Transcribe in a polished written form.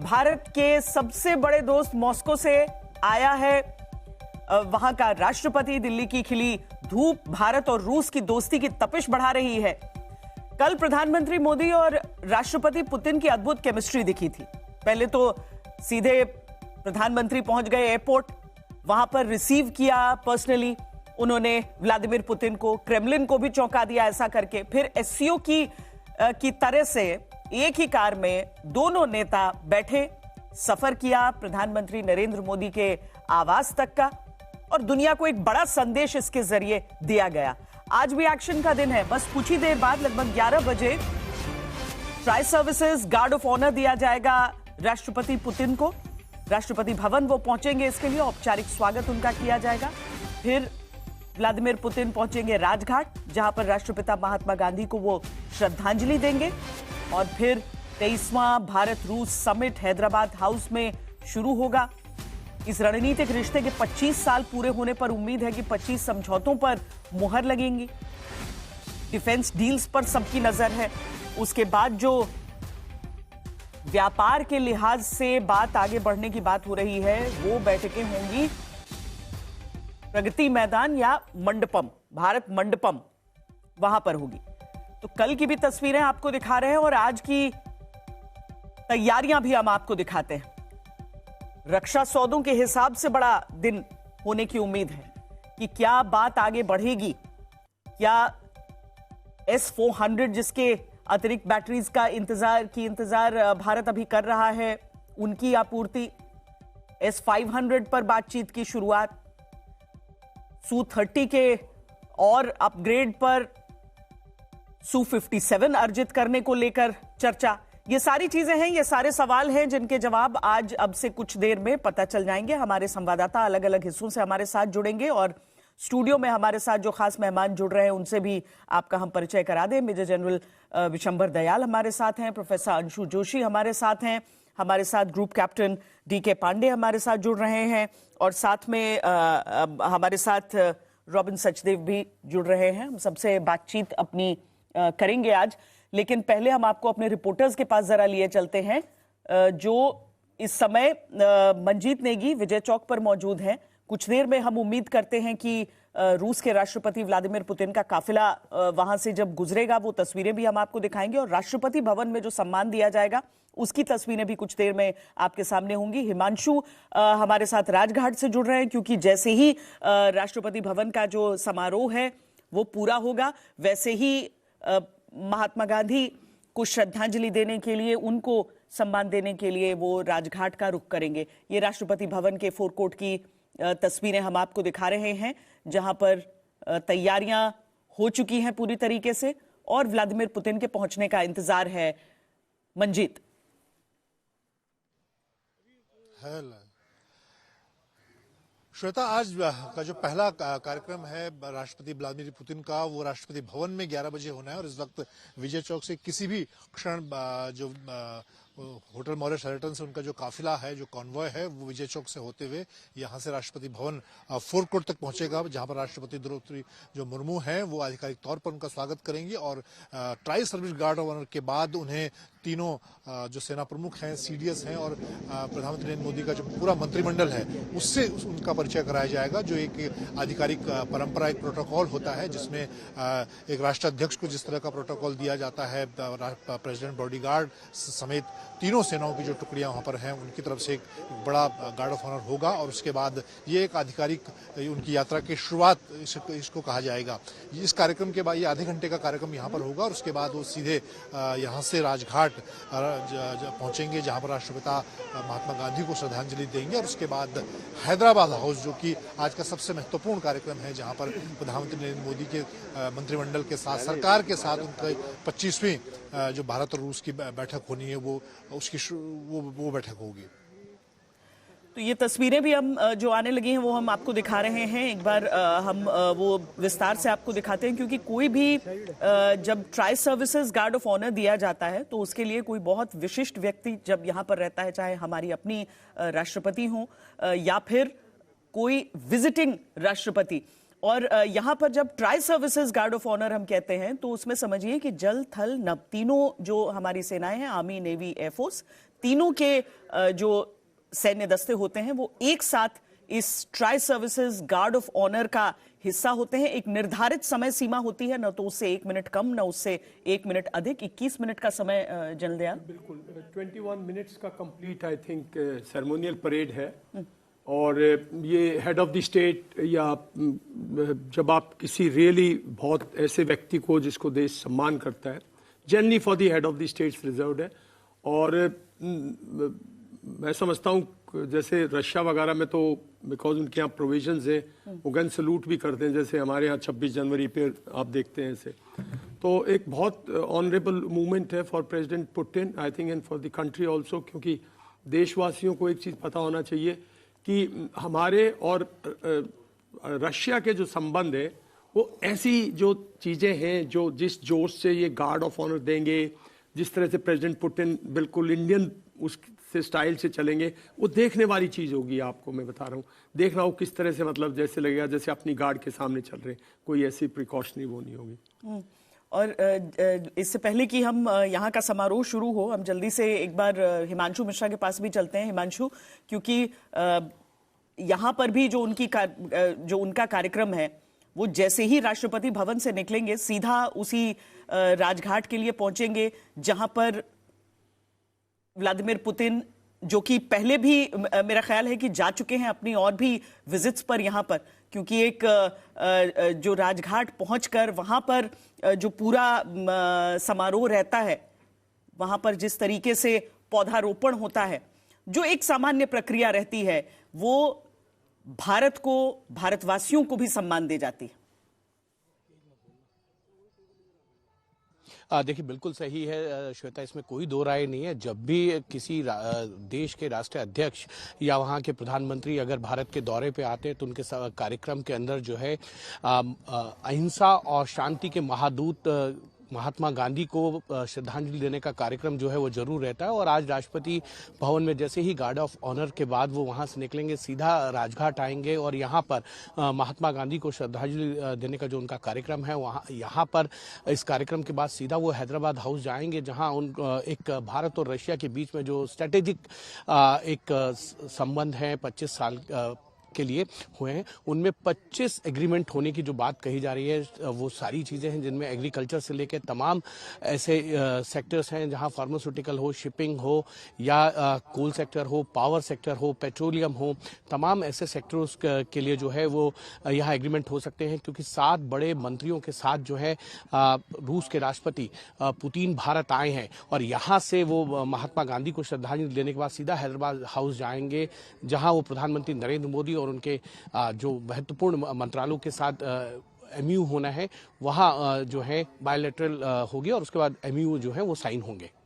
भारत के सबसे बड़े दोस्त मॉस्को से आया है वहां का राष्ट्रपति। दिल्ली की खिली धूप भारत और रूस की दोस्ती की तपिश बढ़ा रही है। कल प्रधानमंत्री मोदी और राष्ट्रपति पुतिन की अद्भुत केमिस्ट्री दिखी थी। पहले तो सीधे प्रधानमंत्री पहुंच गए एयरपोर्ट, वहां पर रिसीव किया पर्सनली उन्होंने व्लादिमीर पुतिन को, क्रेमलिन को भी चौंका दिया ऐसा करके। फिर एससीओ की तरह से एक ही कार में दोनों नेता बैठे, सफर किया प्रधानमंत्री नरेंद्र मोदी के आवास तक का, और दुनिया को एक बड़ा संदेश इसके जरिए दिया गया। आज भी एक्शन का दिन है। बस कुछ ही देर बाद लगभग 11 बजे tri services guard of honour दिया जाएगा राष्ट्रपति पुतिन को। राष्ट्रपति भवन वो पहुंचेंगे, इसके लिए औपचारिक स्वागत उनका किया जाएगा। फिर व्लादिमीर पुतिन पहुंचेंगे राजघाट, जहां पर राष्ट्रपिता महात्मा गांधी को वो श्रद्धांजलि देंगे। और फिर 23वां भारत रूस समिट हैदराबाद हाउस में शुरू होगा। इस रणनीतिक रिश्ते के 25 साल पूरे होने पर उम्मीद है कि 25 समझौतों पर मुहर लगेंगी। डिफेंस डील्स पर सबकी नजर है। उसके बाद जो व्यापार के लिहाज से बात आगे बढ़ने की बात हो रही है, वो बैठकें होंगी प्रगति मैदान या मंडपम, भारत मंडपम, वहां पर होगी। तो कल की भी तस्वीरें आपको दिखा रहे हैं और आज की तैयारियां भी हम आपको दिखाते हैं। रक्षा सौदों के हिसाब से बड़ा दिन होने की उम्मीद है कि क्या बात आगे बढ़ेगी। क्या S-400 जिसके अतिरिक्त बैटरीज का इंतजार भारत अभी कर रहा है, उनकी आपूर्ति, S-500 पर बातचीत की शुरुआत, Su-30 के और अपग्रेड पर Su-57 अर्जित करने को लेकर चर्चा। ये सारी चीजें हैं, ये सारे सवाल हैं जिनके जवाब आज अब से कुछ देर में पता चल जाएंगे। हमारे संवाददाता अलग अलग हिस्सों से हमारे साथ जुड़ेंगे और स्टूडियो में हमारे साथ जो खास मेहमान जुड़ रहे हैं उनसे भी आपका हम परिचय करा दें। मेजर जनरल विशंबर दयाल हमारे साथ हैं, प्रोफेसर अंशु जोशी हमारे साथ हैं, हमारे साथ ग्रुप कैप्टन DK पांडे हमारे साथ जुड़ रहे हैं, और साथ में हमारे साथ रॉबिन सचदेव भी जुड़ रहे हैं। हम सबसे बातचीत अपनी करेंगे आज, लेकिन पहले हम आपको अपने रिपोर्टर्स के पास जरा लिए चलते हैं जो इस समय मंजीत नेगी विजय चौक पर मौजूद हैं। कुछ देर में हम उम्मीद करते हैं कि रूस के राष्ट्रपति व्लादिमीर पुतिन का काफिला वहां से जब गुजरेगा, वो तस्वीरें भी हम आपको दिखाएंगे, और राष्ट्रपति भवन में जो सम्मान दिया जाएगा उसकी तस्वीरें भी कुछ देर में आपके सामने होंगी। हिमांशु हमारे साथ राजघाट से जुड़ रहे हैं, क्योंकि जैसे ही राष्ट्रपति भवन का जो समारोह है वो पूरा होगा, वैसे ही महात्मा गांधी को श्रद्धांजलि देने के लिए, उनको सम्मान देने के लिए वो राजघाट का रुख करेंगे। ये राष्ट्रपति भवन के फोरकोर्ट की तस्वीरें हम आपको दिखा रहे हैं, जहां पर तैयारियां हो चुकी हैं पूरी तरीके से और व्लादिमीर पुतिन के पहुंचने का इंतजार है। मंजीत, श्वेता, आज का जो पहला कार्यक्रम है राष्ट्रपति व्लादिमीर पुतिन का, वो राष्ट्रपति भवन में 11 बजे होना है, और इस वक्त विजय चौक से किसी भी क्षण जो होटल मॉरिस शेराटन से उनका जो काफिला है, जो कॉन्वॉय है, वो विजय चौक से होते हुए यहाँ से राष्ट्रपति भवन फोरकोर्ट तक पहुंचेगा, जहां पर राष्ट्रपति द्रौपदी जो मुर्मू हैं वो आधिकारिक तौर पर उनका स्वागत करेंगी। और tri service guard of honour के बाद उन्हें तीनों जो सेना प्रमुख हैं, CDS हैं, और प्रधानमंत्री नरेंद्र मोदी का जो पूरा मंत्रिमंडल है उससे उनका परिचय कराया जाएगा, जो एक आधिकारिक परंपरा, एक प्रोटोकॉल होता है, जिसमें एक राष्ट्राध्यक्ष को जिस तरह का प्रोटोकॉल दिया जाता है, प्रेसिडेंट बॉडीगार्ड समेत तीनों सेनाओं की जो टुकड़ियां वहां पर हैं उनकी तरफ से एक बड़ा गार्ड ऑफ ऑनर होगा, और उसके बाद ये एक आधिकारिक उनकी यात्रा की शुरुआत इसको कहा जाएगा। इस कार्यक्रम के बाद ये आधे घंटे का कार्यक्रम यहाँ पर होगा, और उसके बाद वो सीधे यहाँ से राजघाट पहुंचेंगे, जहां पर राष्ट्रपिता महात्मा गांधी को श्रद्धांजलि देंगे, और उसके बाद हैदराबाद हाउस, जो कि आज का सबसे महत्वपूर्ण कार्यक्रम है, जहां पर प्रधानमंत्री नरेंद्र मोदी के मंत्रिमंडल के साथ, सरकार के साथ उनकी 25वीं जो भारत और रूस की बैठक होनी है, वो बैठक होगी। तो ये तस्वीरें भी हम जो आने लगी हैं वो हम आपको दिखा रहे हैं। एक बार हम वो विस्तार से आपको दिखाते हैं, क्योंकि कोई भी जब tri services guard of honour दिया जाता है तो उसके लिए कोई बहुत विशिष्ट व्यक्ति जब यहाँ पर रहता है, चाहे हमारी अपनी राष्ट्रपति हो या फिर कोई विजिटिंग राष्ट्रपति, और यहां पर जब tri services guard of honour हम कहते हैं तो उसमें समझिए कि जल, थल, नभ, तीनों जो हमारी सेनाएं हैं, आर्मी, नेवी, एयरफोर्स, तीनों के जो सैन्य दस्ते होते हैं वो एक साथ इस tri services guard of honour का हिस्सा होते हैं। एक निर्धारित समय सीमा होती है, न तो उससे 1 मिनट कम, न उससे 1 मिनट अधिक। 21 मिनट का समय जनरल दयाल। बिल्कुल 21 मिनट्स का complete I think ceremonial parade है। और ये हेड ऑफ द स्टेट या जब आप किसी रियली बहुत ऐसे व्यक्ति को जिसको देश सम्मान करता है, generally for the head of the states reserved है। और मैं समझता हूँ जैसे रशिया वगैरह में तो बिकॉज उनके यहाँ प्रोविजंस है, वो गन सलूट भी करते हैं, जैसे हमारे यहाँ 26 जनवरी पे आप देखते हैं इसे। तो एक बहुत ऑनरेबल मूवमेंट है for president Putin I think and for the country also, क्योंकि देशवासियों को एक चीज़ पता होना चाहिए कि हमारे और रशिया के जो संबंध है वो ऐसी जो चीज़ें हैं जो जिस जोश से ये गार्ड ऑफ ऑनर देंगे, जिस तरह से प्रेसिडेंट पुतिन बिल्कुल इंडियन उससे स्टाइल से चलेंगे, वो देखने वाली चीज़ होगी। आपको मैं बता रहा हूँ, देख रहा हूँ किस तरह से, मतलब जैसे लगेगा जैसे अपनी गार्ड के सामने चल रहे हैं, कोई ऐसी प्रिकॉशनरी वो नहीं होगी। और इससे पहले कि हम यहाँ का समारोह शुरू हो, हम जल्दी से एक बार हिमांशु मिश्रा के पास भी चलते हैं। हिमांशु, क्योंकि यहाँ पर भी जो उनका कार्यक्रम है वो जैसे ही राष्ट्रपति भवन से निकलेंगे सीधा उसी राजघाट के लिए पहुंचेंगे जहां पर व्लादिमीर पुतिन, जो कि पहले भी मेरा ख्याल है कि जा चुके हैं अपनी और भी विजिट्स पर यहाँ पर, क्योंकि एक जो राजघाट पहुंचकर वहां पर जो पूरा समारोह रहता है, वहां पर जिस तरीके से पौधारोपण होता है, जो एक सामान्य प्रक्रिया रहती है, वो भारत को, भारतवासियों को भी सम्मान दे जाती है। देखिए बिल्कुल सही है श्वेता, इसमें कोई दो राय नहीं है। जब भी किसी देश के राष्ट्रीय अध्यक्ष या वहाँ के प्रधानमंत्री अगर भारत के दौरे पे आते हैं तो उनके कार्यक्रम के अंदर जो है अहिंसा और शांति के महादूत महात्मा गांधी को श्रद्धांजलि देने का कार्यक्रम जो है वो जरूर रहता है। और आज राष्ट्रपति भवन में जैसे ही गार्ड ऑफ ऑनर के बाद वो वहां से निकलेंगे, सीधा राजघाट आएंगे और यहाँ पर महात्मा गांधी को श्रद्धांजलि देने का जो उनका कार्यक्रम है, वहाँ यहाँ पर इस कार्यक्रम के बाद सीधा वो हैदराबाद हाउस जाएंगे, जहाँ उन एक भारत और रशिया के बीच में जो स्ट्रेटेजिक एक संबंध है 25 साल के लिए हुए हैं, उनमें 25 एग्रीमेंट होने की जो बात कही जा रही है, वो सारी चीज़ें हैं जिनमें एग्रीकल्चर से लेकर तमाम ऐसे सेक्टर्स हैं जहां फार्मास्यूटिकल हो, शिपिंग हो या कोल सेक्टर हो, पावर सेक्टर हो, पेट्रोलियम हो, तमाम ऐसे सेक्टर्स के लिए जो है वो यहाँ एग्रीमेंट हो सकते हैं। क्योंकि 7 बड़े मंत्रियों के साथ जो है रूस के राष्ट्रपति पुतिन भारत आए हैं और यहाँ से वो महात्मा गांधी को श्रद्धांजलि देने के बाद सीधा हैदराबाद हाउस जाएंगे, जहाँ वो प्रधानमंत्री नरेंद्र मोदी और उनके जो महत्वपूर्ण मंत्रालयों के साथ एमयू होना है, वहाँ जो है बायलैटरल होगी और उसके बाद एमयू जो है वो साइन होंगे।